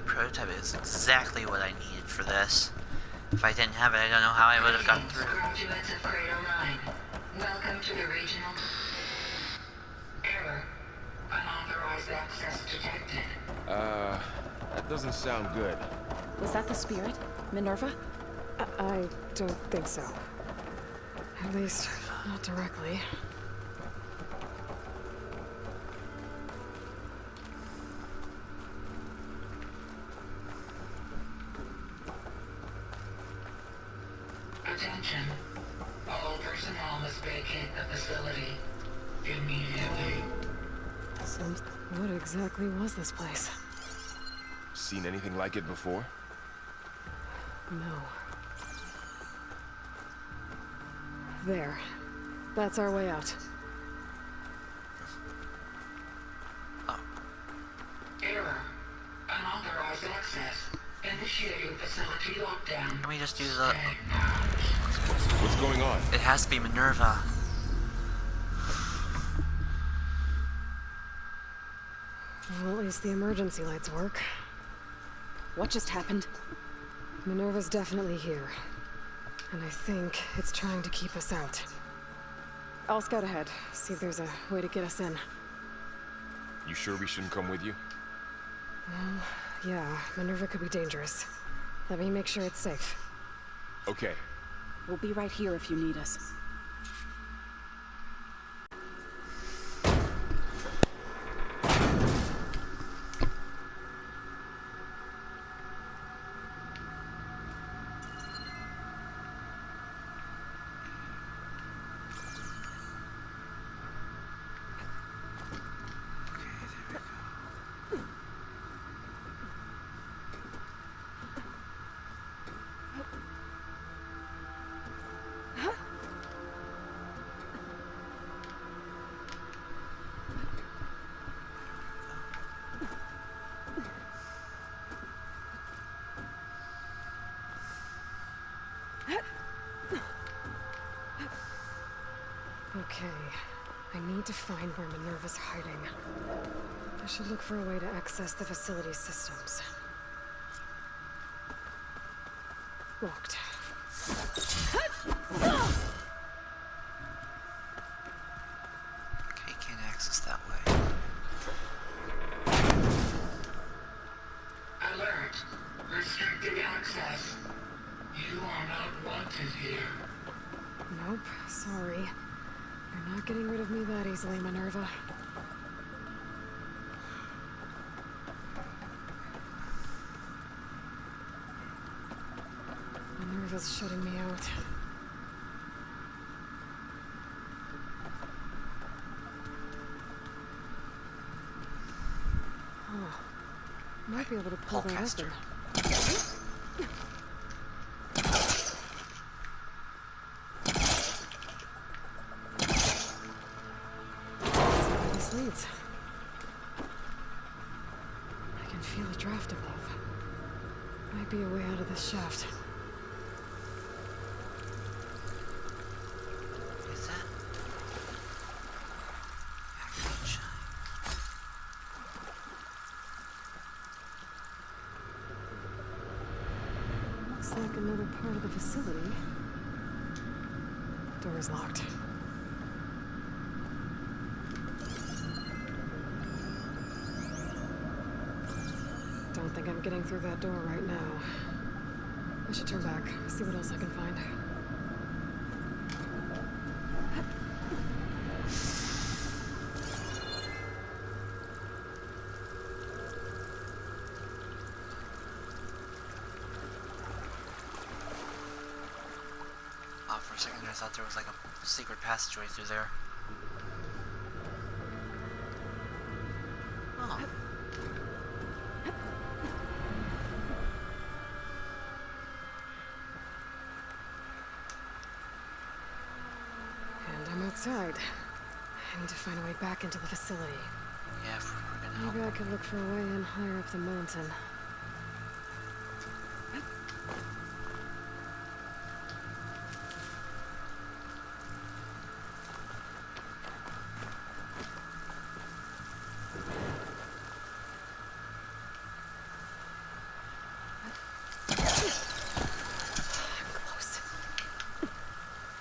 prototype is exactly what I needed for this. If I didn't have it, I don't know how I would have gotten through. Graduates of Cradle 9, welcome to the regional... Error. Unauthorized access detected. That doesn't sound good. Was that the spirit? Minerva? I don't think so. At least, not directly. Attention. All personnel must vacate the facility immediately. So, what exactly was this place? Seen anything like it before? No. There. That's our way out. Oh. Error. Unauthorized access. Initiating facility lockdown. Let me just do the... What's going on? It has to be Minerva. Well, at least the emergency lights work. What just happened? Minerva's definitely here. And I think it's trying to keep us out. I'll scout ahead, see if there's a way to get us in. You sure we shouldn't come with you? Well, yeah, Minerva could be dangerous. Let me make sure it's safe. Okay. We'll be right here if you need us. Okay, I need to find where Minerva's hiding. I should look for a way to access the facility systems. Locked. Okay, can't access that way. Alert. Restricted access. You are not wanted here. Nope, sorry. You're not getting rid of me that easily, Minerva. Minerva's shutting me out. Oh, might be able to pull that Pullcaster. open. This leads. I can feel a draft above. Might be a way out of this shaft. Is that? Average. Looks like another part of the facility. Door's locked. Don't think I'm getting through that door right now. I should turn back, see what else I can find. Oh, for a second there, I thought there was like a secret passageway through there. Oh. And I'm outside. I need to find a way back into the facility. Yeah, if we're gonna help. Maybe I could look for a way in higher up the mountain.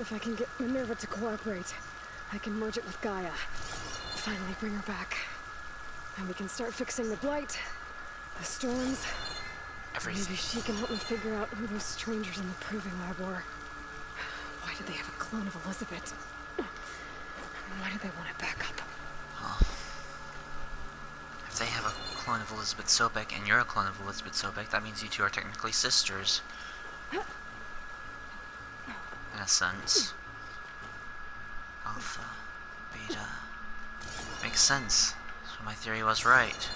If I can get Minerva to cooperate, I can merge it with Gaia. Finally bring her back. And we can start fixing the blight, the storms. Everything. Maybe she can help me figure out who those strangers in the proving lab were. Why did they have a clone of Elizabeth? And why did they want it back up? If they have a clone of Elizabeth Sobek and you're a clone of Elizabeth Sobek, that means you two are technically sisters. In a sense. Alpha, Beta. Makes sense. So my theory was right.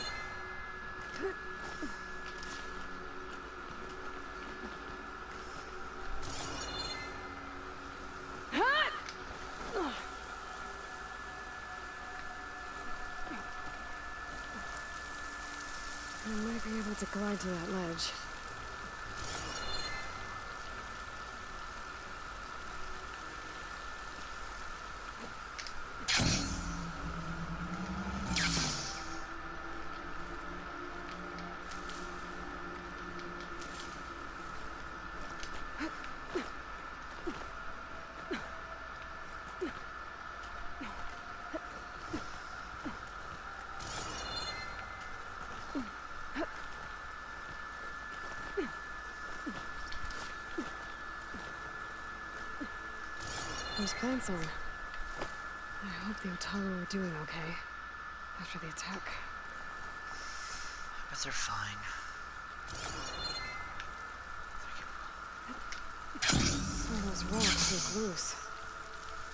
I might be able to glide to that ledge. Those plants on. I hope the Otaru are doing okay after the attack. I bet they're fine. Some of those rocks look loose.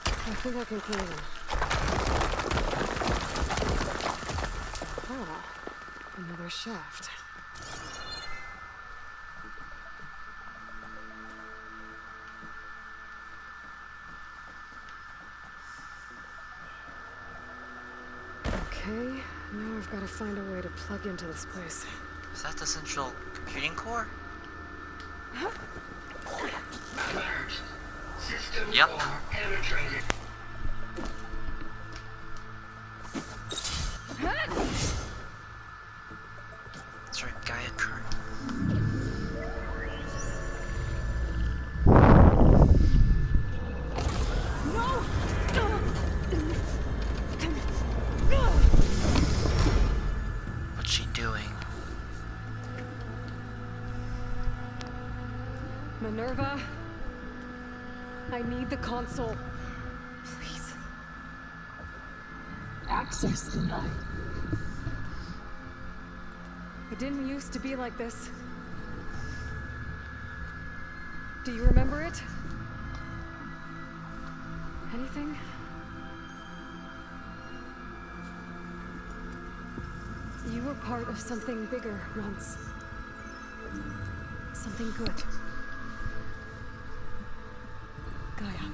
I think I can clear them. Ah, another shaft. Okay, now I've got to find a way to plug into this place. Is that the central computing core? Alert. System Yep. 4 penetrated. That's right, Gaia kernel. What's she doing? Minerva, I need the console. Please. Access denied. It didn't used to be like this. Do you remember it? Anything? You were part of something bigger once. Something good. Gaia.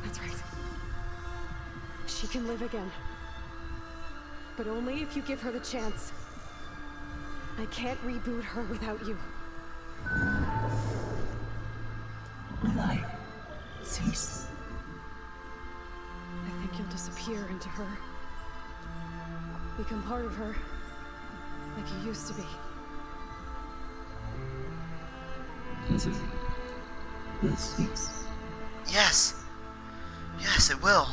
That's right. She can live again. But only if you give her the chance. I can't reboot her without you. Light. Cease. I think you'll disappear into her. Become part of her. Like you used to be. This cease. Yes! Yes, it will!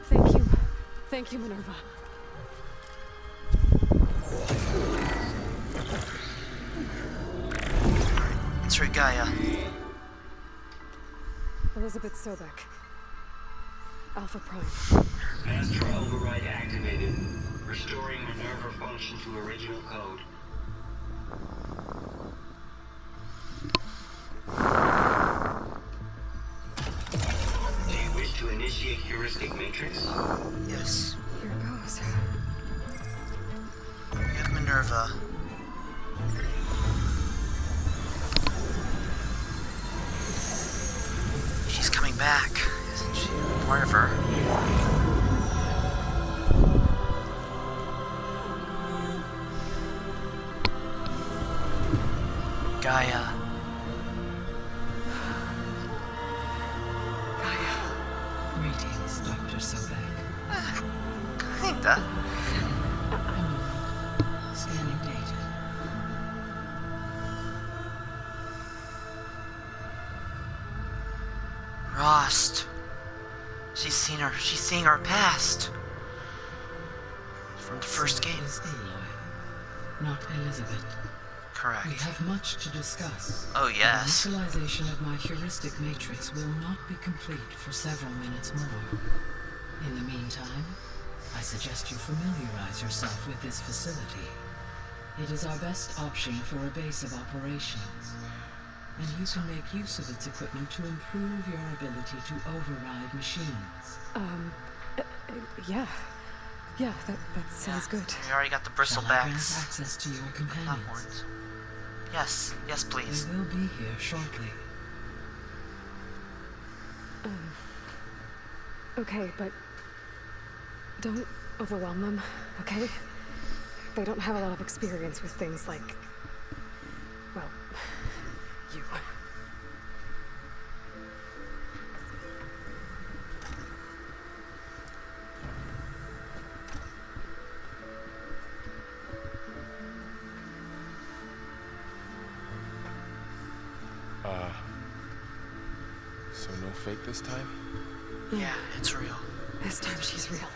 Thank you. Thank you, Minerva. That's right, Gaia. Elizabeth Sobek. Alpha Prime. Master override activated. Restoring Minerva function to original code. Do you wish to initiate heuristic matrix? Yes. Here goes. We have Minerva. She's coming back, isn't she? Part of her. Gaia. Gaia. Greetings, Dr. Sobek. Kinda. Scanning data. She's seeing our past. From the first game. Is Aloy, not Elizabeth. Correct. We have much to discuss. Oh, yes. The initialization of my heuristic matrix will not be complete for several minutes more. In the meantime, I suggest you familiarize yourself with this facility. It is our best option for a base of operations, and you can make use of its equipment to improve your ability to override machines. Yeah. Yeah, that sounds good. We already got the Shall I grant bristlebacks. access to your companions? Platforms. Yes, yes, please. They will be here shortly. Okay, but don't overwhelm them, okay? They don't have a lot of experience with things like, well, you. So no fake this time? Yeah, it's real. This time she's real.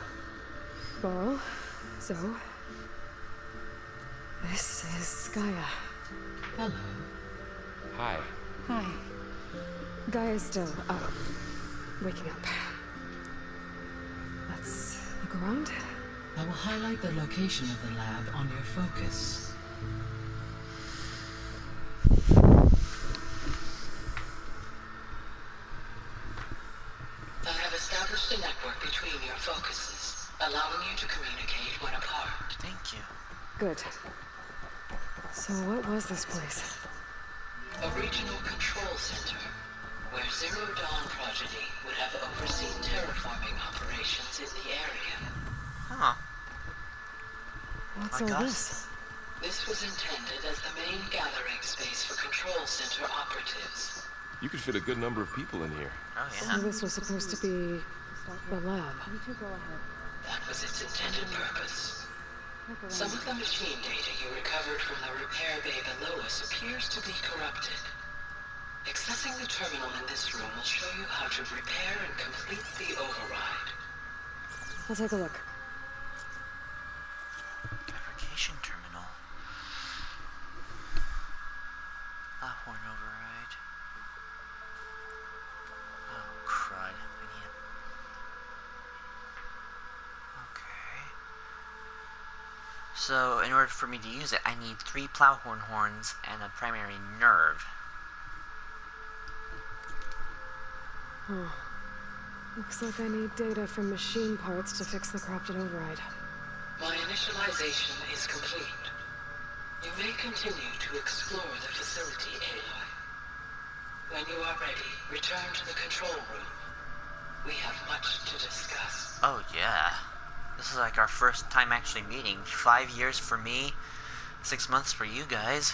Laurel, Zoe, this is Gaia. Hello. Hi. Hi. Gaia's still, waking up. Let's look around. I will highlight the location of the lab on your focus. I have established a network between your focuses, allowing you to communicate when apart. Thank you. Good. So what was this place? A regional control center, where Zero Dawn progeny would have overseen terraforming operations in the area. Huh. What's My all God. this? This was intended as the main gathering space for control center operatives. You could fit a good number of people in here. Oh, So yeah. this was supposed to be the lab. That was its intended purpose. Some of the machine data you recovered from the repair bay below us appears to be corrupted. Accessing the terminal in this room will show you how to repair and complete the override. I'll take a look. Fabrication terminal. Horn override. Oh, crud. We need a... Okay. So, in order for me to use it, I need 3 plowhorn horns and a primary nerve. Looks like I need data from machine parts to fix the corrupted override. My initialization is complete. You may continue to explore the facility, Aloy. When you are ready, return to the control room. We have much to discuss. Oh, yeah. This is like our first time actually meeting. 5 years for me, 6 months for you guys.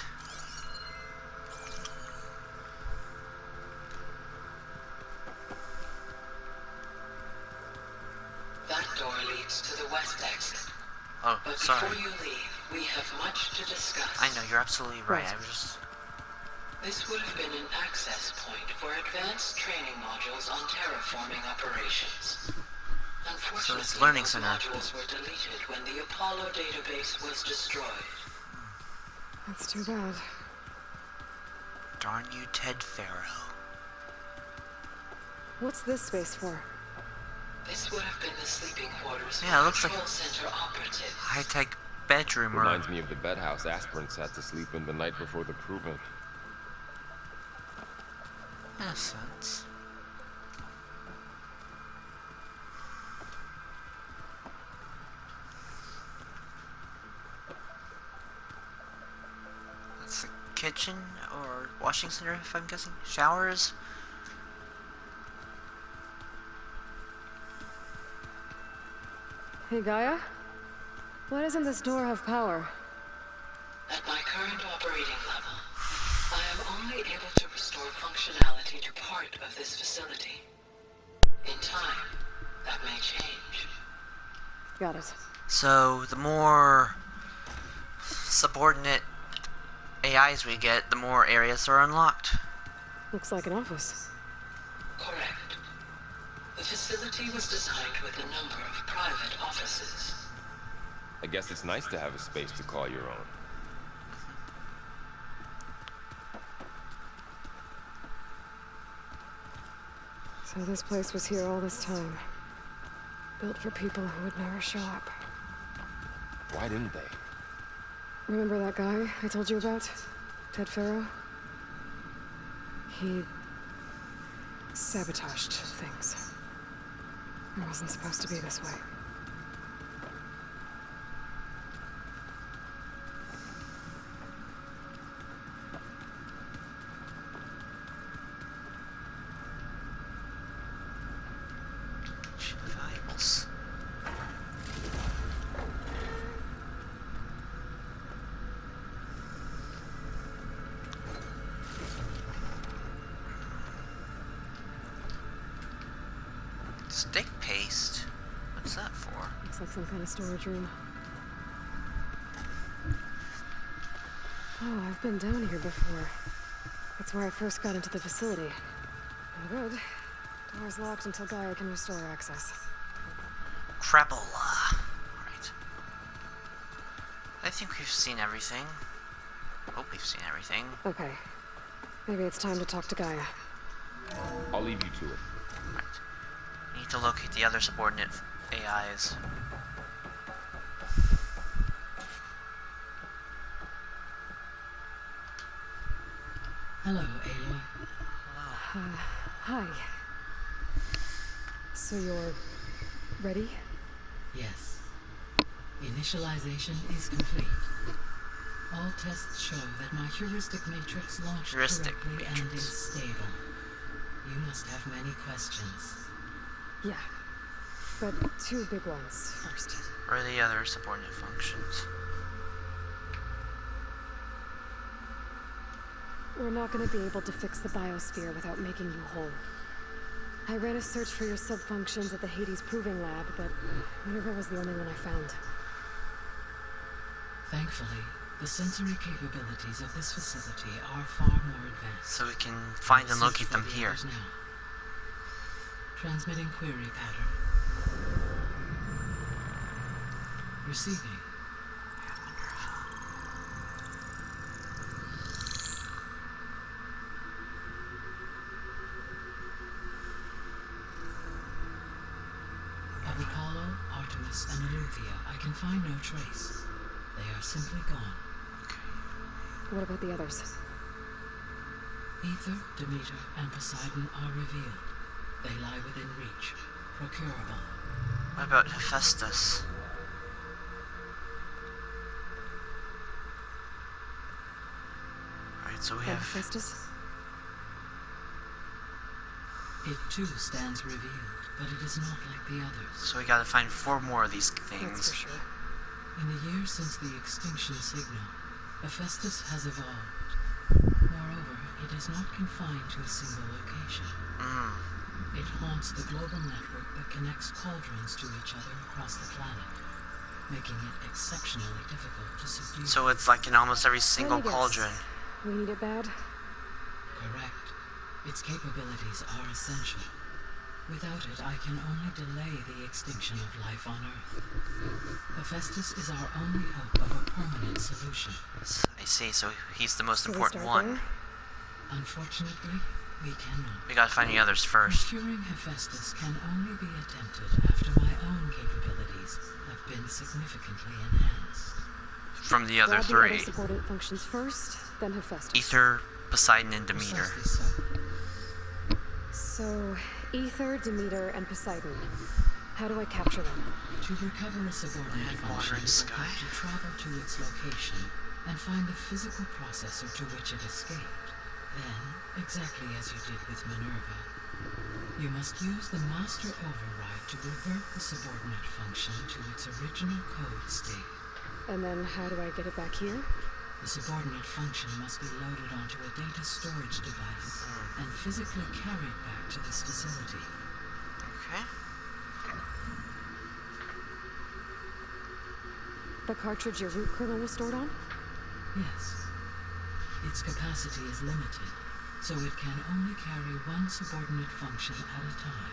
That door leads to the west exit. Oh, But sorry. before you leave, we have much to discuss. I know, you're absolutely right. Right. I was just... This would have been an access point for advanced training modules on terraforming operations. Unfortunately, it's learning those center. modules were deleted when the Apollo database was destroyed. That's too bad. Darn you, Ted Farrow. What's this space for? This would have been the sleeping quarters Yeah, it for looks like control center operatives. High-tech bedroom or... Reminds me of the bedhouse aspirants had to sleep in the night before the proving. In a sense. That's the kitchen or washing center, if I'm guessing. Showers. Hey, Gaia? Why doesn't this door have power? At my current operating level, I am only able to restore functionality to part of this facility. In time, that may change. Got it. So the more subordinate AIs we get, the more areas are unlocked. Looks like an office. Correct. The facility was designed with a number of private offices. I guess it's nice to have a space to call your own. So this place was here all this time. Built for people who would never show up. Why didn't they? Remember that guy I told you about? Ted Farrow? He sabotaged things. It wasn't supposed to be this way. Valuables. Stick paste? What's that for? Looks like some kind of storage room. Oh, I've been down here before. That's where I first got into the facility. No good. Door's locked until Gaia can restore access. Crapola. Right. I think we've seen everything. Hope we've seen everything. Okay. Maybe it's time to talk to Gaia. I'll leave you to it. Right. We need to locate the other subordinate AIs. Hello, Aloy. Hello. Hi. So you're ready? Yes. Initialization is complete. All tests show that my heuristic matrix launched correctly and is stable. You must have many questions. Yeah. But two big ones first. Where are the other subordinate functions? We're not going to be able to fix the biosphere without making you whole. I ran a search for your subfunctions at the Hades Proving Lab, but Minerva was the only one I found. Thankfully, the sensory capabilities of this facility are far more advanced. So we can find and locate them here. Now. Transmitting query pattern. Receiving. Of Apollo, Artemis, and Eulytha, I can find no trace. They are simply gone. What about the others? Aether, Demeter, and Poseidon are revealed. They lie within reach, procurable. What about Hephestus? Alright, so we And have... Hephestus? It too stands revealed, but it is not like the others. So we gotta find 4 more of these That's things. for sure. In the years since the extinction signal, Hephestus has evolved. Moreover, it is not confined to a single location. It haunts the global network that connects cauldrons to each other across the planet, making it exceptionally difficult to subdue. So it's like in almost every single Let me guess. cauldron. We need it bad? Correct. Its capabilities are essential. Without it, I can only delay the extinction of life on Earth. Hephestus is our only hope of a permanent solution. I see, so he's the most So we important start one. there? Unfortunately, we cannot. We gotta find the others first. Curing Hephestus can only be attempted after my own capabilities have been significantly enhanced. From the other Grab the 3. other subordinate functions first, then Hephestus. Aether, Poseidon, and Demeter. Precisely so. So, Aether, Demeter, and Poseidon. How do I capture them? To recover a subordinate Water function, and you sky. will have to travel to its location and find the physical processor to which it escaped. Then, exactly as you did with Minerva, you must use the master override to revert the subordinate function to its original code state. And then how do I get it back here? The subordinate function must be loaded onto a data storage device and physically carried back to this facility. Okay. The cartridge your root kernel was stored on? Yes. Its capacity is limited, so it can only carry one subordinate function at a time.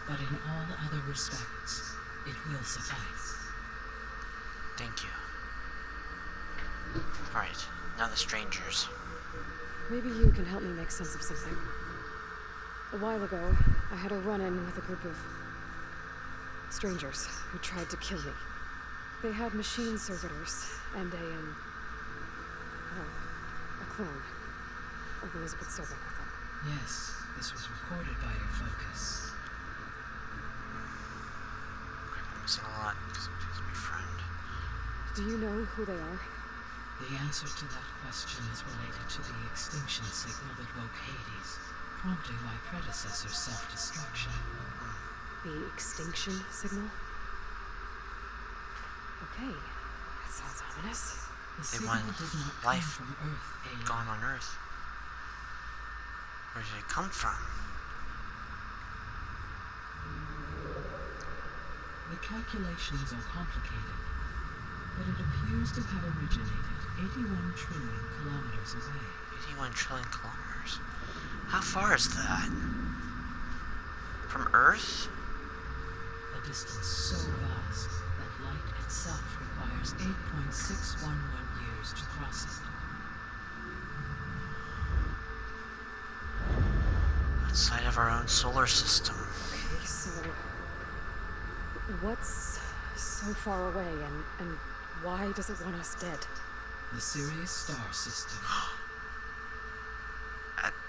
but in all other respects, it will suffice. Thank you. Alright, now the strangers. Maybe you can help me make sense of something. A while ago, I had a run-in with a group of strangers who tried to kill me. They had machine servitors and a clone of Elizabeth serving with them. Yes, this was recorded by your focus. I'm missing a lot because I'm supposed to be friend. Do you know who they are? The answer to that question is related to the extinction signal that woke Hades, prompting my predecessor's self-destruction. The extinction signal? Okay, that sounds ominous. The They signal want did not life come from Earth, alien. gone on Earth. Where did it come from? The calculations are complicated, but it appears to have originated 81 trillion kilometers away. 81 trillion kilometers. How far is that? From Earth? A distance so vast that light itself requires 8.611 years to cross it. Outside of our own solar system. Okay, so what's so far away and why does it want us dead? The Sirius star system.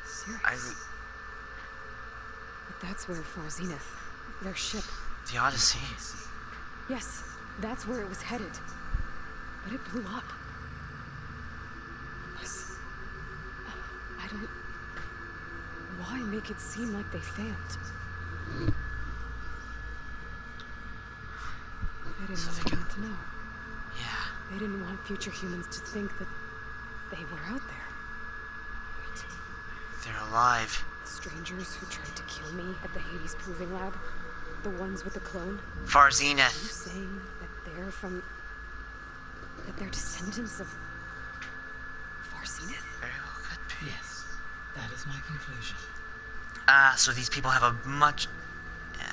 Serious? But that's where Far-Zenith, their ship. The Odyssey. Yes, that's where it was headed. But it blew up. Unless... I don't... Why make it seem like they failed? They didn't want anyone to know. Yeah. They didn't want future humans to think that they were out there. Wait, They're alive. the strangers who tried to kill me at the Hades Proving Lab? The ones with the clone? Are you Far-Zenith. saying that they're from... that they're descendants of... Far-Zenith? Very well could be. Yes, that is my conclusion. Ah, so these people have a much... Yeah.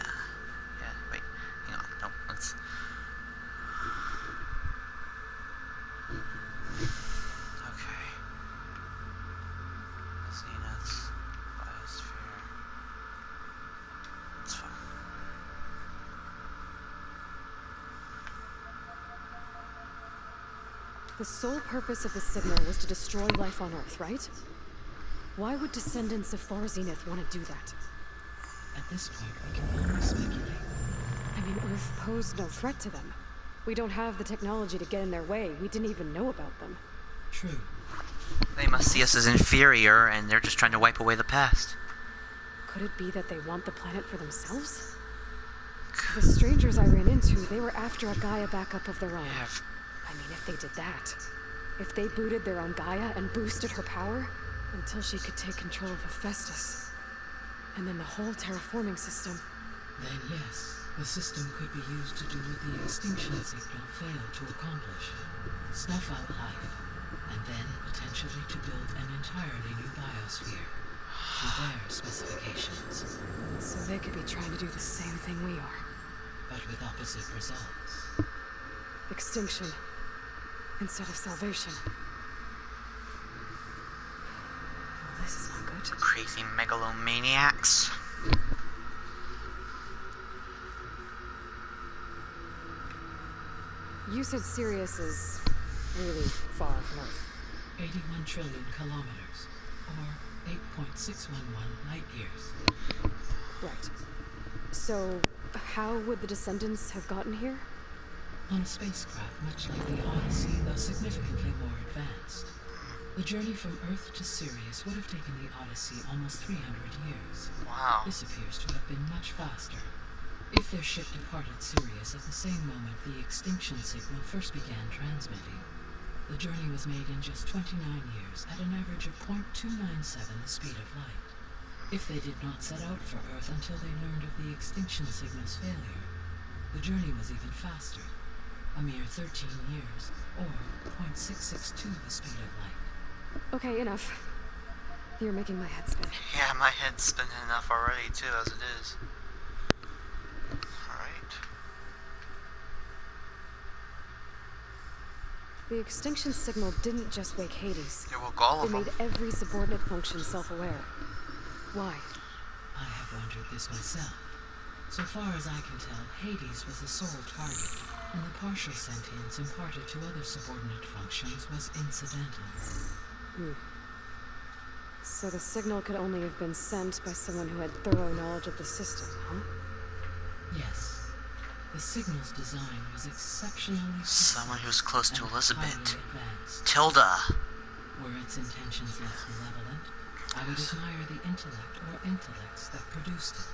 Yeah, wait. Hang on. No, let's... Okay. Zeniths. Biosphere. That's fine. The sole purpose of the signal was to destroy life on Earth, right? Why would descendants of Far-Zenith want to do that? At this point, we can only speculate. I mean, Earth posed no threat to them. We don't have the technology to get in their way. We didn't even know about them. True. They must see us as inferior, and they're just trying to wipe away the past. Could it be that they want the planet for themselves? The strangers I ran into, they were after a Gaia backup of their own. Yeah, I mean, if they did that, if they booted their own Gaia and boosted her power until she could take control of Hephestus, and then the whole terraforming system. Then yes, the system could be used to do what the extinction signal failed to accomplish. Snuff out life, and then potentially to build an entirely new biosphere to their specifications, So they could be trying to do the same thing we are. but with opposite results. Extinction instead of salvation. Well, this is not good. crazy megalomaniacs. You said Sirius is really far from Earth. 81 trillion kilometers, or 8.611 light years. Right. So, how would the descendants have gotten here? On a spacecraft much like the Odyssey, though significantly more advanced. The journey from Earth to Sirius would have taken the Odyssey almost 300 years. Wow. This appears to have been much faster. If their ship departed Sirius at the same moment the extinction signal first began transmitting, the journey was made in just 29 years at an average of 0.297 the speed of light. If they did not set out for Earth until they learned of the extinction signal's failure, the journey was even faster, a mere 13 years, or 0.662 the speed of light. Okay, enough. You're making my head spin. Yeah, my head's spinning enough already, too, as it is. The extinction signal didn't just wake Hades. It woke all It of them. made every subordinate function self-aware. Why? I have wondered this myself. So far as I can tell, Hades was the sole target, and the partial sentience imparted to other subordinate functions was incidental. So the signal could only have been sent by someone who had thorough knowledge of the system, huh? Yes. The signal's design was exceptionally Someone who's close to and Elizabeth. highly advanced. Tilda. Were its intentions less malevolent, I would admire the intellect or intellects that produced it.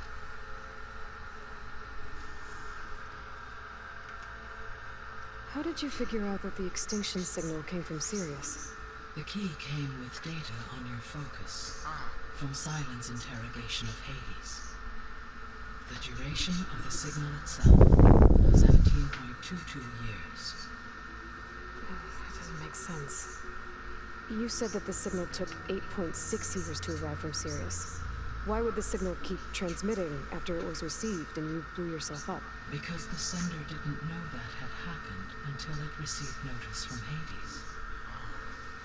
How did you figure out that the extinction signal came from Sirius? The key came with data on your focus, from Silent's interrogation of Hades. The duration of the signal itself, 17.22 years. That doesn't make sense. You said that the signal took 8.6 years to arrive from Sirius. Why would the signal keep transmitting after it was received and you blew yourself up? Because the sender didn't know that had happened until it received notice from Hades.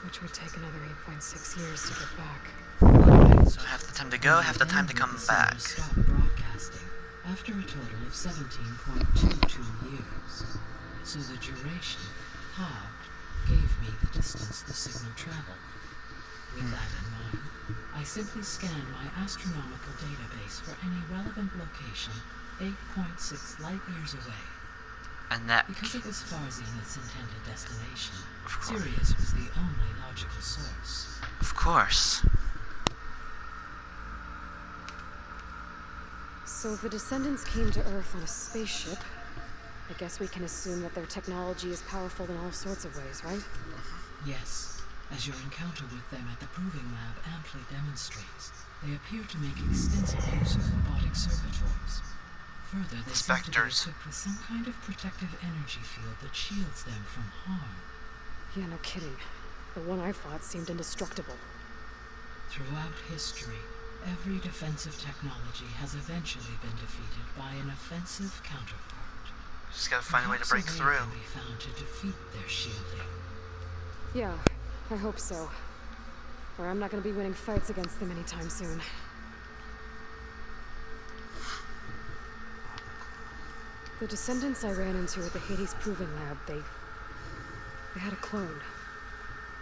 Which would take another 8.6 years to get back. So half the time to go, half the time to come back. Stopped broadcasting after a total of 17.22 years. So the duration, halved, gave me the distance the signal traveled. With that in mind, I simply scanned my astronomical database for any relevant location 8.6 light years away. And that. Because it was Far-Zenith's intended destination, Of course. Sirius was the only logical source. Of course. So if the descendants came to Earth on a spaceship, I guess we can assume that their technology is powerful in all sorts of ways, right? Yes, as your encounter with them at the Proving Lab amply demonstrates, they appear to make extensive use of robotic servitors. Further, they seem to be Spectres. equipped with some kind of protective energy field that shields them from harm. Yeah, no kidding. The one I fought seemed indestructible. Throughout history, every defensive technology has eventually been defeated by an offensive counterpart. Just gotta find a way to break Perhaps through. can be found to defeat their shielding. Yeah, I hope so. Or I'm not gonna be winning fights against them anytime soon. The descendants I ran into at the Hades Proving Lab, they had a clone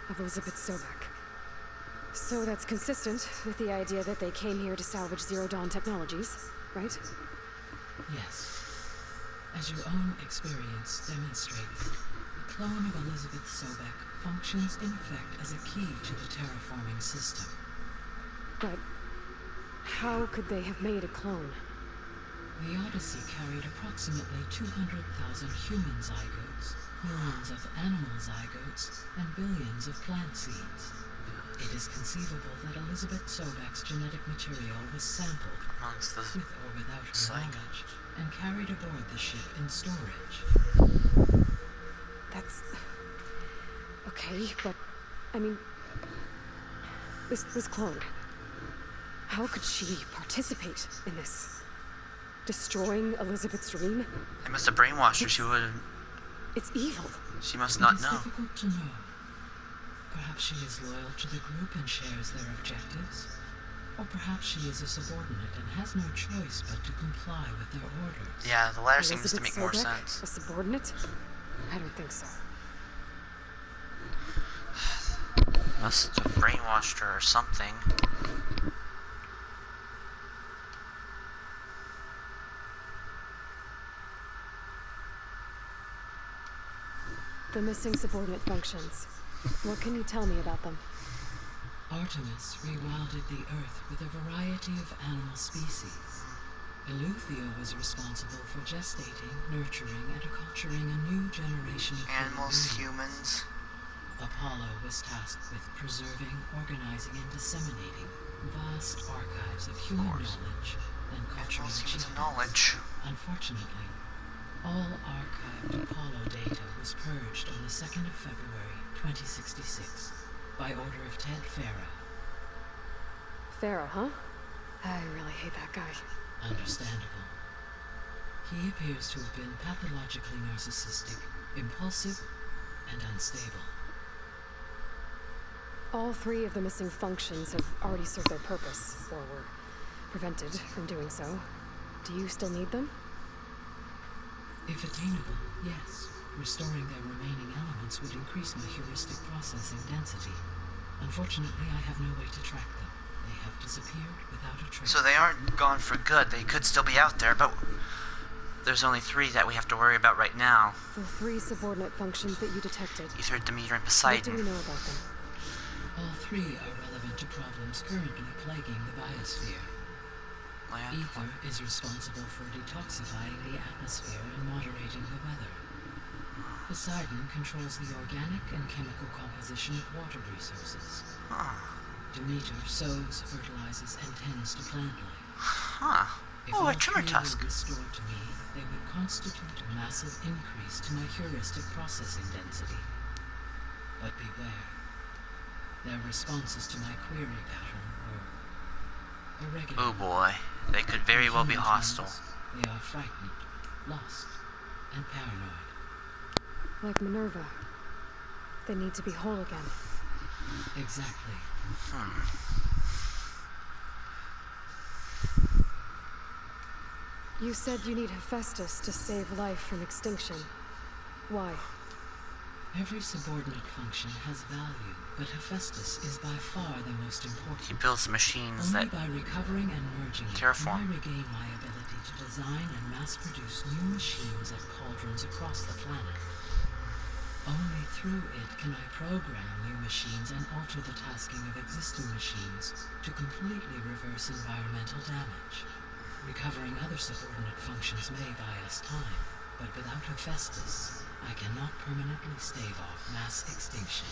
of Elizabeth Sobek. So that's consistent with the idea that they came here to salvage Zero Dawn technologies, right? Yes. As your own experience demonstrates, the clone of Elizabeth Sobek functions in effect as a key to the terraforming system. But how could they have made a clone? The Odyssey carried approximately 200,000 human zygotes, millions of animal zygotes, and billions of plant seeds. It is conceivable that Elizabeth Sobek's genetic material was sampled, Amongst the. with or without her Zygote. knowledge, and carried aboard the ship in storage. That's... okay, but... I mean... This clone... How could she participate in this? Destroying Elizabeth's dream? They must have brainwashed her. She would. It's evil. She must It not is know. difficult to know. Perhaps she is loyal to the group and shares their objectives. Or perhaps she is a subordinate and has no choice but to comply with their orders. Yeah, the latter seems to Elizabeth make more Sobek, sense. a subordinate? I don't think so. Must have brainwashed her or something. The missing subordinate functions. What can you tell me about them? Artemis rewilded the Earth with a variety of animal species. Eulytha was responsible for gestating, nurturing, and acculturating a new generation of Animals, human humans. Apollo was tasked with preserving, organizing, and disseminating vast archives of human knowledge and cultural Animals, humans, and achievements. knowledge. Unfortunately, all archived Apollo data was purged on the 2nd of February, 2066, by order of Ted Farah. Pharaoh, huh? I really hate that guy. Understandable. He appears to have been pathologically narcissistic, impulsive, and unstable. All three of the missing functions have already served their purpose, or were prevented from doing so. Do you still need them? If attainable, yes. Restoring their remaining elements would increase my heuristic processing density. Unfortunately, I have no way to track them. They have disappeared without a trace. So they aren't gone for good. They could still be out there, but there's only 3 that we have to worry about right now. The 3 subordinate functions that you detected. Aether, Demeter, and What Poseidon. do we know about them? All 3 are relevant to problems currently plaguing the biosphere. Land. Aether is responsible for detoxifying the atmosphere and moderating the weather. Poseidon controls the organic and chemical composition of water resources. Huh. Demeter sows, fertilizes, and tends to plant life. Huh. If Oh, all a trimmer 3 tusk. were restored to me, they would constitute a massive increase to my heuristic processing density. But beware. Their responses to my query pattern were irregular. Oh boy. They could very well be In hostile. terms, they are frightened, lost, and paranoid. Like Minerva. They need to be whole again. Exactly. You said you need Hephestus to save life from extinction. Why? Every subordinate function has value, but Hephestus is by far the most He important. builds machines Only that by recovering and merging it terraform. can I regain my ability to design and mass-produce new machines at cauldrons across the planet. Only through it can I program new machines and alter the tasking of existing machines to completely reverse environmental damage. Recovering other subordinate functions may buy us time, but without Hephestus, I cannot permanently stave off mass extinction.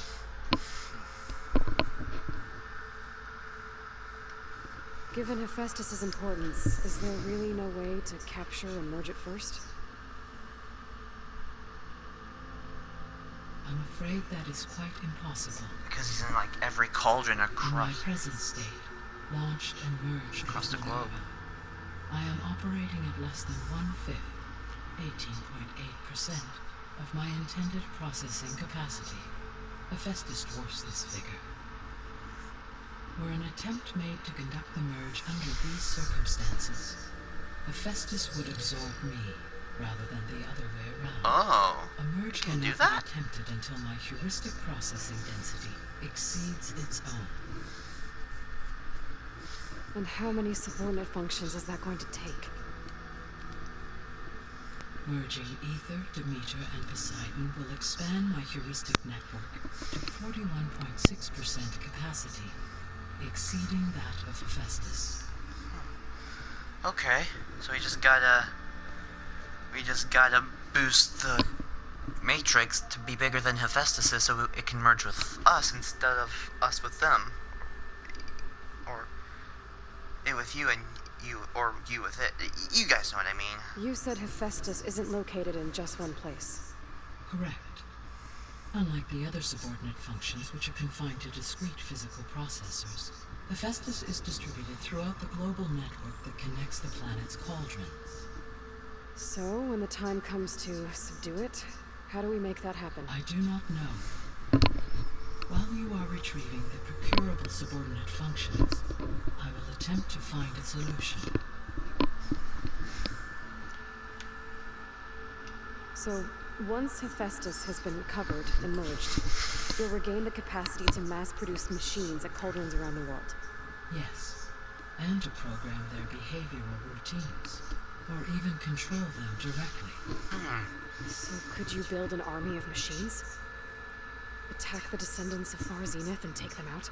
Given Hephestus's importance, is there really no way to capture and merge it first? I'm afraid that is quite impossible. because he's in like every cauldron In my across. present state, launched and merged Across with the globe. Minerva, I am operating at less than 1/5, 18.8% of my intended processing capacity. Hephestus dwarfs this figure. Were an attempt made to conduct the merge under these circumstances, Hephestus would absorb me rather than the other way around. Oh, A merge can do cannot that? be attempted until my heuristic processing density exceeds its own. And how many subordinate functions is that going to take? Merging Aether, Demeter, and Poseidon will expand my heuristic network to 41.6% capacity, exceeding that of Hephestus. okay. So we just gotta boost the matrix to be bigger than Hephestus so it can merge with us instead of us with them. Or it with you and you, or you with it. You guys know what I mean. You said Hephestus isn't located in just one place. Correct. Unlike the other subordinate functions, which are confined to discrete physical processors, Hephestus is distributed throughout the global network that connects the planet's cauldrons. So, when the time comes to subdue it, how do we make that happen? I do not know. While you are retrieving the procurable subordinate functions, I will attempt to find a solution. So, once Hephestus has been recovered and merged, you'll regain the capacity to mass-produce machines at cauldrons around the world. Yes, and to program their behavioral routines, or even control them directly. So, could you build an army of machines? Attack the descendants of Far-Zenith and take them out?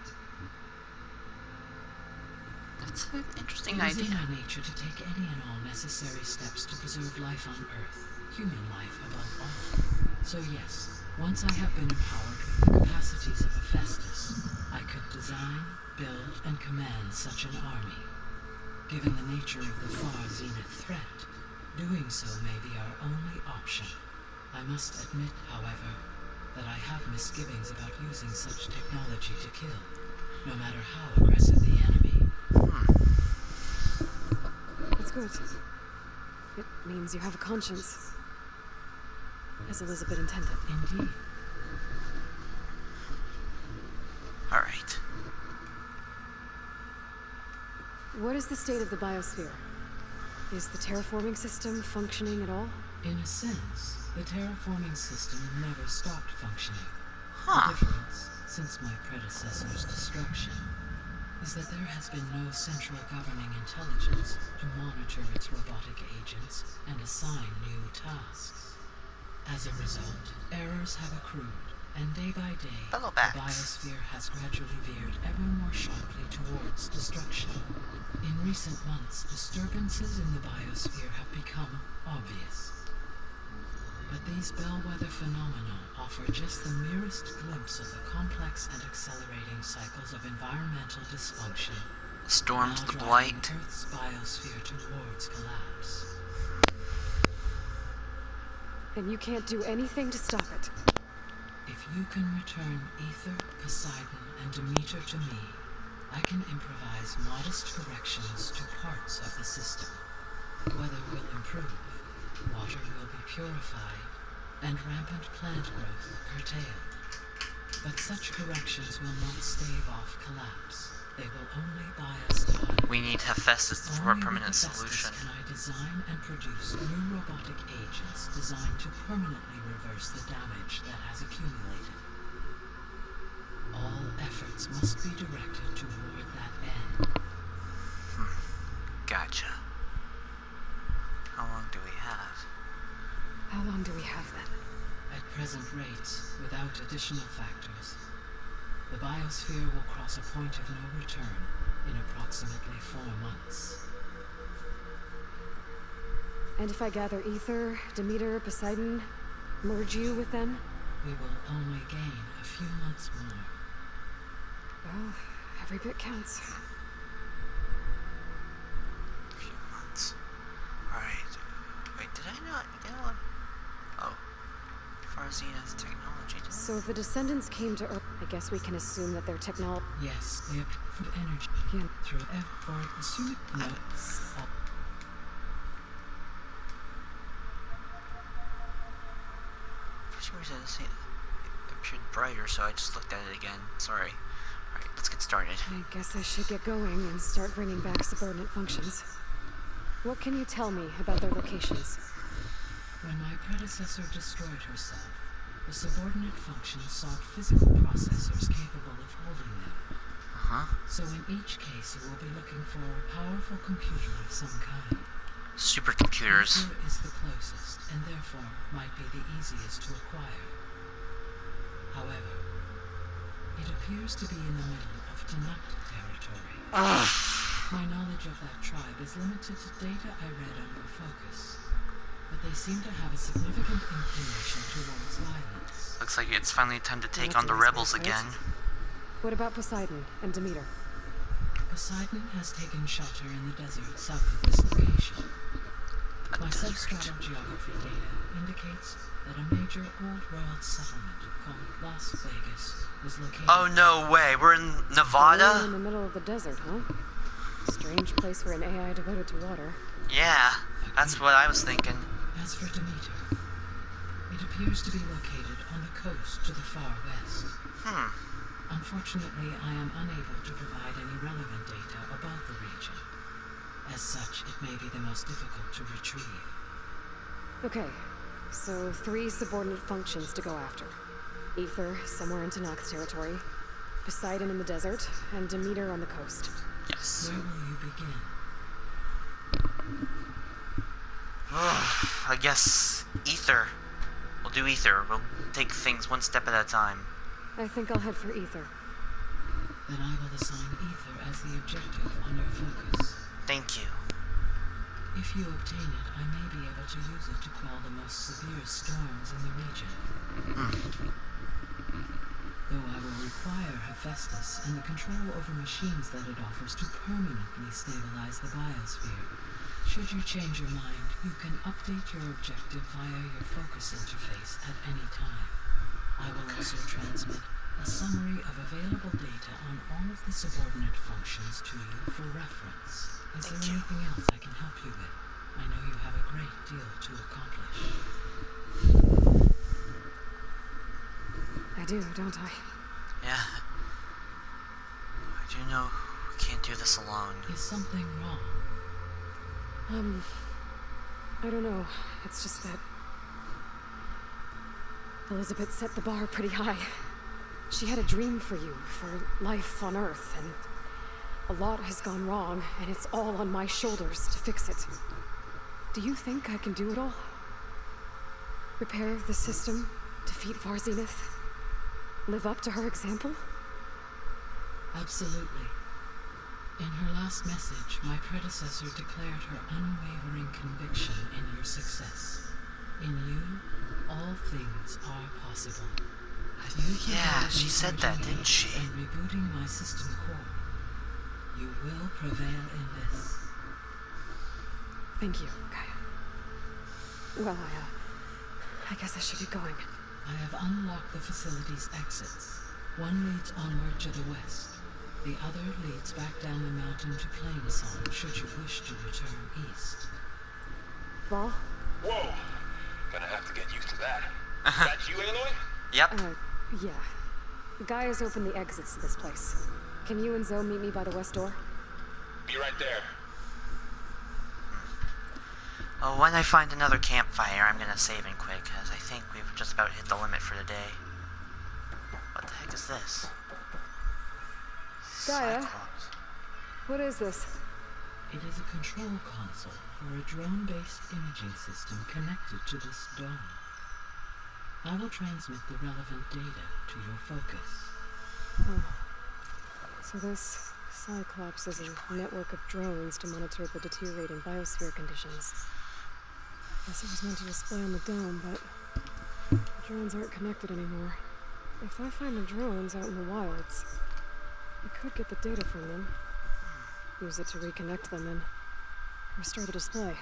That's an interesting It is in idea. my nature to take any and all necessary steps to preserve life on Earth, human life above all. So yes, once I have been empowered with the capacities of Hephestus, I could design, build, and command such an army. Given the nature of the Far-Zenith threat, doing so may be our only option. I must admit, however, that I have misgivings about using such technology to kill, no matter how aggressive the enemy. That's good. It means you have a conscience. As Elizabeth intended. Indeed. What is the state of the biosphere? Is the terraforming system functioning at all? In a sense, the terraforming system never stopped functioning. Huh. The difference, since my predecessor's destruction, is that there has been no central governing intelligence to monitor its robotic agents and assign new tasks. As a result, errors have accrued, and day by day, Fellow the bats. biosphere has gradually veered ever more sharply towards destruction. In recent months, disturbances in the biosphere have become obvious. But these bellwether phenomena offer just the merest glimpse of the complex and accelerating cycles of environmental dysfunction. Storm to now the driving blight. Earth's biosphere towards collapse. And you can't do anything to stop it. If you can return Aether, Poseidon, and Demeter to me, I can improvise modest corrections to parts of the system. Weather will improve, water will be purified, and rampant plant growth curtailed. But such corrections will not stave off collapse. They will only buy us time. We need Hephestus for a Only permanent with Hephestus solution. can I design and produce new robotic agents designed to permanently reverse the damage that has accumulated. All efforts must be directed toward that end. Gotcha. How long do we have? How long do we have then? At present rates, without additional factors, the biosphere will cross a point of no return in approximately 4 months. And if I gather Aether, Demeter, Poseidon, merge you with them? We will only gain a few months more. Well, every bit counts. A few months. Alright. Wait, did I not? Oh. Far-Zenith technology. So if the descendants came to Earth, I guess we can assume that their technology... Yes, they have put energy Yeah. through effort. Assuming no. For some reason it appeared brighter, so I just looked at it again. Sorry. Alright, let's get started. I guess I should get going and start bringing back subordinate functions. What can you tell me about their locations? When my predecessor destroyed herself, the subordinate functions sought physical processors capable of holding them. Uh-huh. So in each case, you will be looking for a powerful computer of some kind. Supercomputers. Aether is the closest, and therefore might be the easiest to acquire. However, it appears to be in the middle of Demeter territory. My knowledge of that tribe is limited to data I read on your focus, but they seem to have a significant inclination towards violence. Looks like it's finally time to take That's on the always rebels good, right? again. What about Poseidon and Demeter? Poseidon has taken shelter in the desert south of this location. My substratal geography data indicates that a major old world settlement called Las Vegas was located. Oh, no way. We're in Alone in Nevada? the middle of the desert, huh? Strange place for an AI devoted to water. Yeah, that's what I was thinking. As for Demeter, it appears to be located on the coast to the far west. Unfortunately, I am unable to provide any relevant data about the region. As such, it may be the most difficult to retrieve. Okay, so 3 subordinate functions to go after. Aether, somewhere in Tanakh territory. Poseidon in the desert, and Demeter on the coast. Yes. Where will you begin? I guess Aether. We'll do Aether. We'll take things one step at a time. I think I'll head for Aether. Then I will assign Aether as the objective on your focus. Thank you. If you obtain it, I may be able to use it to quell the most severe storms in the region. Though I will require Hephestus and the control over machines that it offers to permanently stabilize the biosphere. Should you change your mind, you can update your objective via your focus interface at any time. I will also transmit a summary of available data on all of the subordinate functions to you for reference. Is there anything else I can help you with? I know you have a great deal to accomplish. I do, don't I? Yeah. I do know we can't do this alone. Is something wrong? I don't know. It's just that Elizabeth set the bar pretty high. She had a dream for you, for life on Earth, and a lot has gone wrong, and it's all on my shoulders to fix it. Do you think I can do it all? Repair the system, defeat Far-Zenith, live up to her example? Absolutely. In her last message, my predecessor declared her unwavering conviction in your success. In you, all things are possible. Yeah, she said that, didn't she? And rebooting my system core. You will prevail in this. Thank you, Gaia. Well, I guess I should get going. I have unlocked the facility's exits. One leads onward to the west. The other leads back down the mountain to Plainsong, should you wish to return east. Val? Whoa! Gonna have to get used to that. Is that you, Aloy? Yep. Yeah. Gaia's opened the exits to this place. Can you and Zoe meet me by the west door? Be right there. Well, when I find another campfire, I'm gonna save in quick, as I think we've just about hit the limit for the day. What the heck is this? Gaia? Cyclops. What is this? It is a control console for a drone-based imaging system connected to this dome. I will transmit the relevant data to your focus. Oh. So this Cyclops is a network of drones to monitor the deteriorating biosphere conditions. Guess it was meant to display on the dome, but the drones aren't connected anymore. If I find the drones out in the wilds, I could get the data from them, use it to reconnect them, and restore the display.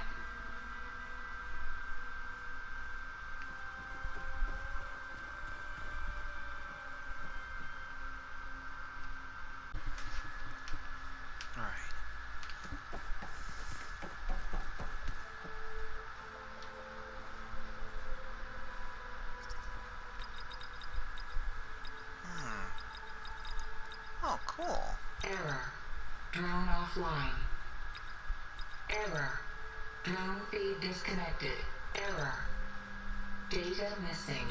Oh, cool. Error. Drone offline. Error. Drone feed disconnected. Error. Data missing.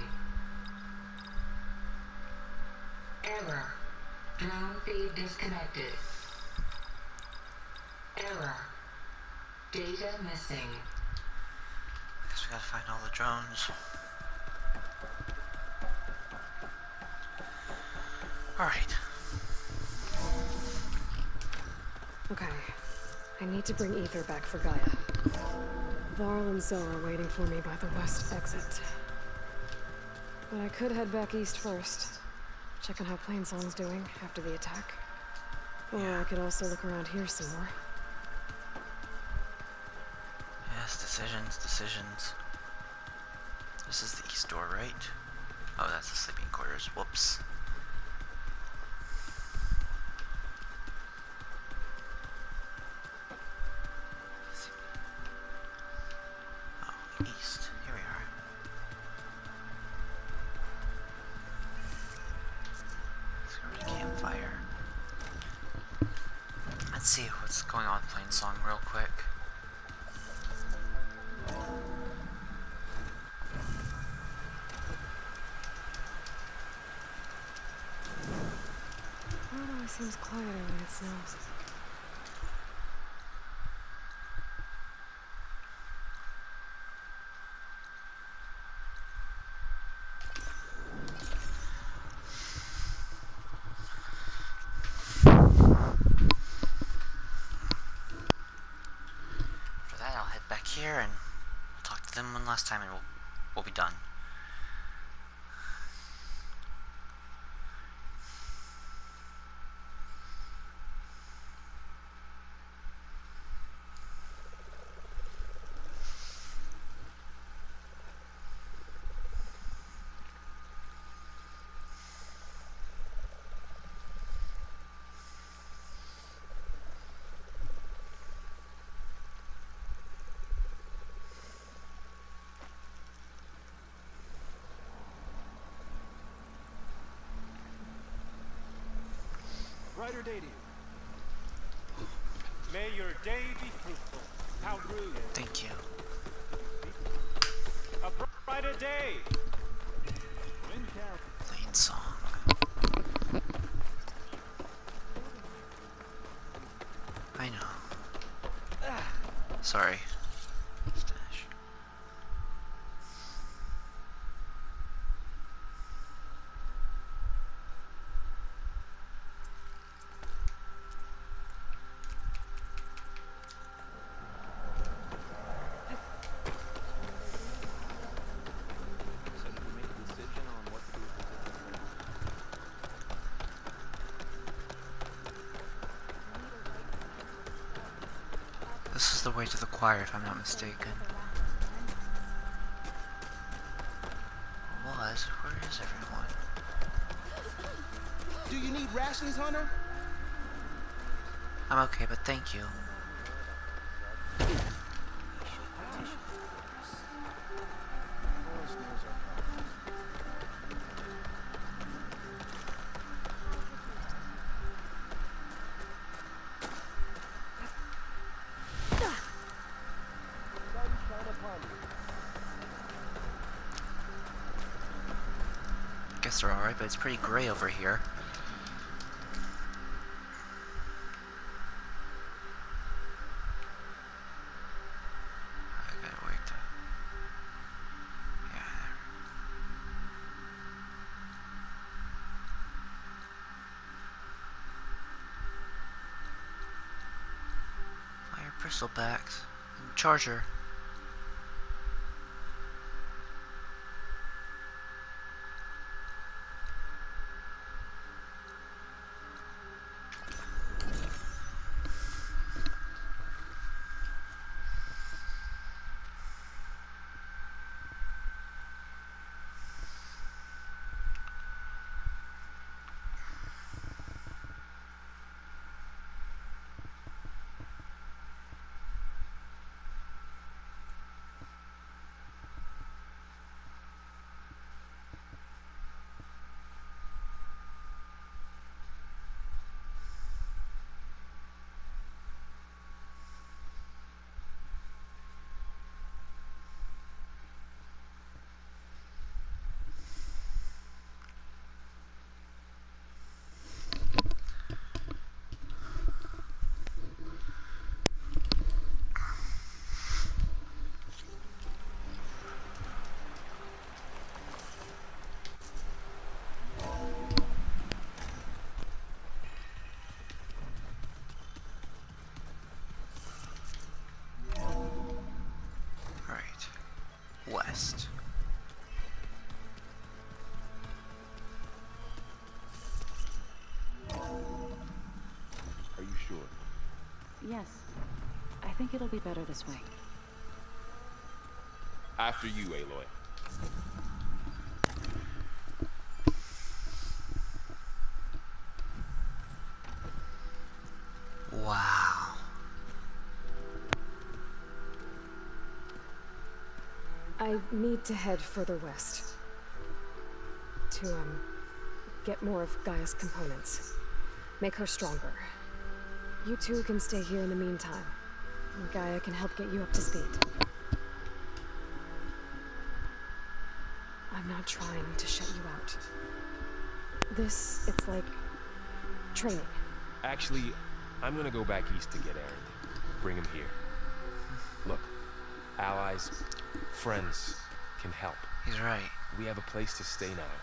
Error. Drone feed disconnected. Error. Data missing. Guess we gotta find all the drones. Alright. Okay. I need to bring Aether back for Gaia. Varl and Zoe are waiting for me by the west exit. But I could head back east first. Check on how Plainsong's doing after the attack. Or I could also look around here some more. Yes, decisions. This is the east door, right? Oh, that's the sleeping quarters. Whoops. Oh, east. Here we are. Let's go to the campfire. Let's see what's going on with Plainsong real quick. It always seems quieter when it snows. For that, I'll head back here and we'll talk to them one last time and we'll be done. Brighter day to you. May your day be fruitful. How rude. Thank you. A brighter day. Lead song. I know. Sorry. Stash. This is the way to the choir, if I'm not mistaken. Was? Where is everyone? Do you need rations, Hunter? I'm okay, but thank you. Guess they're alright, but it's pretty gray over here. I gotta wait to... Yeah. Fire bristlebacks. Charger. West. Are you sure? Yes. I think it'll be better this way. After you, Aloy. Wow. I need to head further west. To, get more of Gaia's components. Make her stronger. You two can stay here in the meantime. And Gaia can help get you up to speed. I'm not trying to shut you out. It's like... training. Actually, I'm gonna go back east to get Aaron. Bring him here. Look, allies, friends can help. He's right. We have a place to stay now.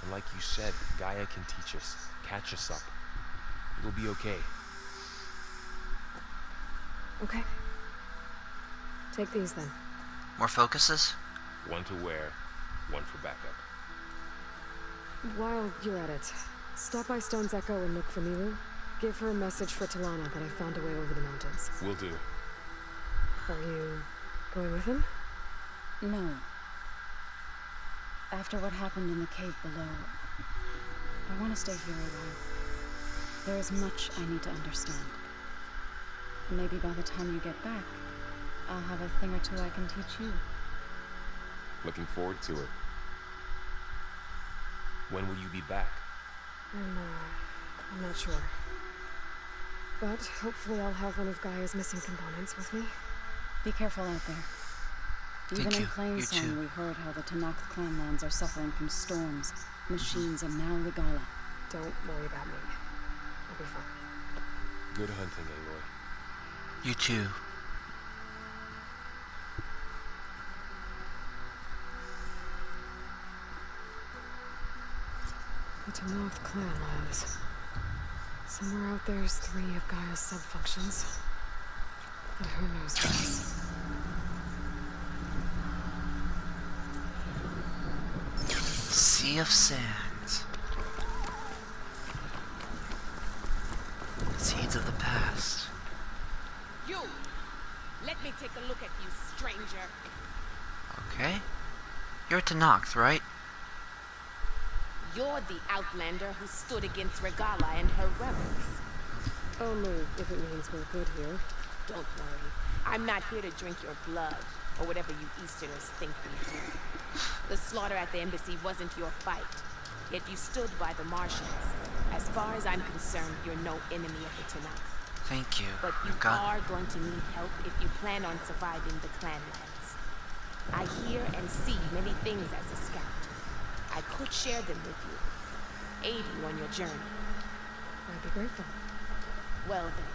And like you said, Gaia can teach us, catch us up. It'll be okay. Okay. Take these then. More focuses? One to wear, one for backup. While you're at it, stop by Stone's Echo and look for Milu. Give her a message for Talana that I found a way over the mountains. Will do. Are you going with him? No. After what happened in the cave below, I want to stay here a while. There is much I need to understand. Maybe by the time you get back, I'll have a thing or two I can teach you. Looking forward to it. When will you be back? I'm not sure. But hopefully I'll have one of Gaia's missing components with me. Be careful out there. Even Thank in you. plain You song, too. we heard how the Tanakh clanlands are suffering from storms, machines, and now Regala. Don't worry about me. I'll be fine. Good hunting, Aloy. You too. The Tanakh clanlands. Somewhere out there's 3 of Gaia's subfunctions. But who knows what else? Sea of Sands. Seeds of the past. You! Let me take a look at you, stranger. Okay. You're Tanakh, right? You're the outlander who stood against Regala and her rebels. Only if it means we're good here. Don't worry. I'm not here to drink your blood, or whatever you Easterners think we do. The slaughter at the embassy wasn't your fight, yet you stood by the Martians. As far as I'm concerned, you're no enemy of the Tanakh. Thank you. But you are going to need help if you plan on surviving the clanlands. I hear and see many things as a scout. I could share them with you, aid you on your journey. I'd be grateful. Well then,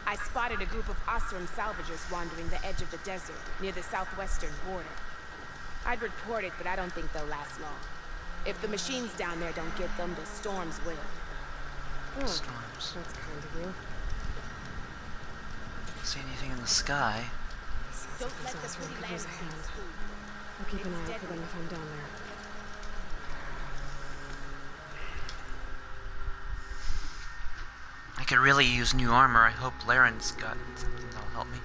I spotted a group of Osram salvagers wandering the edge of the desert near the southwestern border. I'd report it, but I don't think they'll last long. If the machines down there don't get them, the storms will. Oh, Storms. that's kind of you. See anything in the sky? Don't let the Osram pretty could use a landscape hand. fool. I'll keep an eye out for them if I'm down there. I could really use new armor. I hope Laren's got something that'll help me.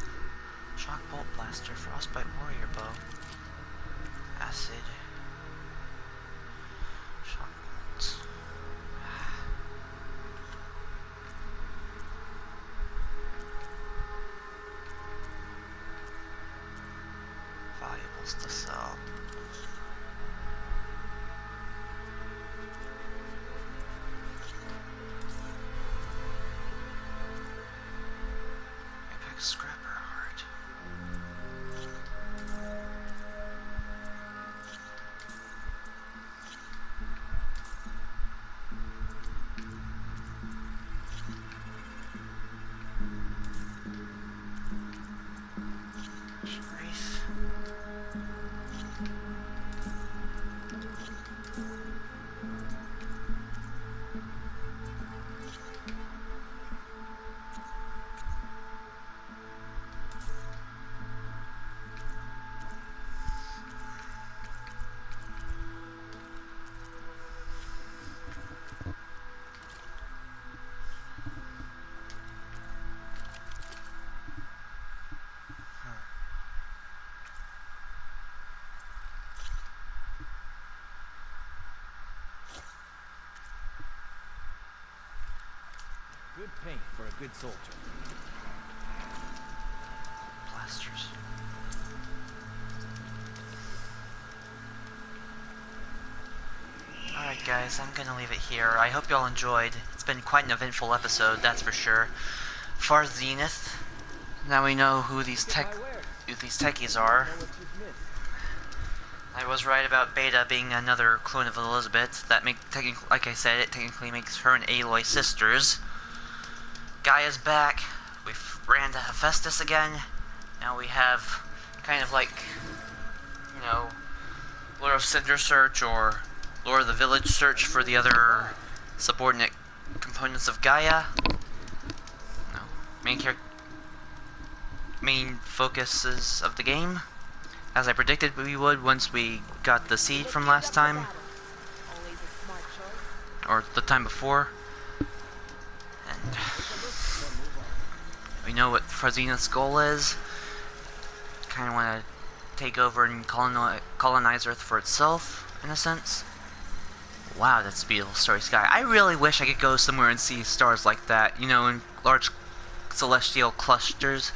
Shock bolt blaster, frostbite warrior bow, acid, shock bolts. Valuables to sell. Apex scrapper heart. Wraith. Good paint for a good soldier. Blasters. Alright guys, I'm gonna leave it here. I hope y'all enjoyed. It's been quite an eventful episode, that's for sure. Far-Zenith. Now we know who these techies are. I was right about Beta being another clone of Elizabeth. That like I said, it technically makes her and Aloy sisters. Gaia's back. We've ran to Hephestus again. Now we have kind of like, you know, Lord of Cinder search or Lord of the Village search for the other subordinate components of Gaia. No, main focuses of the game, as I predicted we would once we got the seed from last time, Always a smart choice. or the time before. And we know what Far-Zenith's goal is. Kind of want to take over and colonize Earth for itself, in a sense. Wow, that's a beautiful starry sky. I really wish I could go somewhere and see stars like that, you know, in large celestial clusters.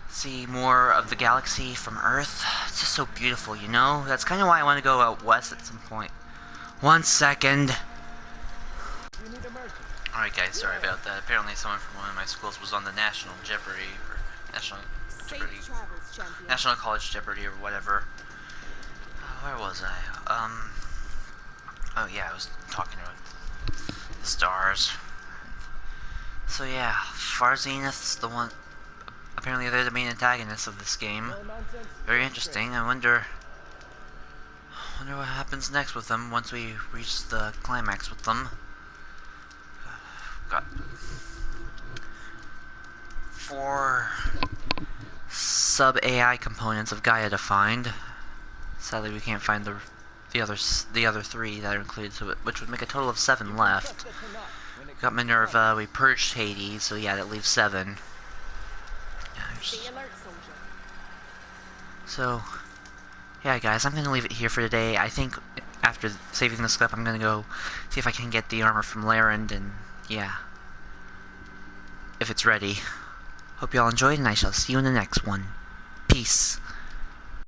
See more of the galaxy from Earth. It's just so beautiful, you know? That's kind of why I want to go out west at some point. 1 second. Alright guys, sorry about that. Apparently someone from one of my schools was on the National Jeopardy, or National Jeopardy, Safe travels, champion. National College Jeopardy or whatever. Where was I? Oh yeah, I was talking about the stars. So yeah, Far-Zenith's the one, apparently they're the main antagonists of this game. Very interesting. I wonder what happens next with them once we reach the climax with them. Got 4 sub-AI components of Gaia to find. Sadly, we can't find the other 3 that are included, so which would make a total of 7 left. We got Minerva. We purged Hades, so yeah, that leaves 7. Yeah, so, yeah, guys, I'm gonna leave it here for today. I think after saving this clip, I'm gonna go see if I can get the armor from Larend, and yeah, if it's ready. Hope you all enjoyed, and I shall see you in the next one. Peace.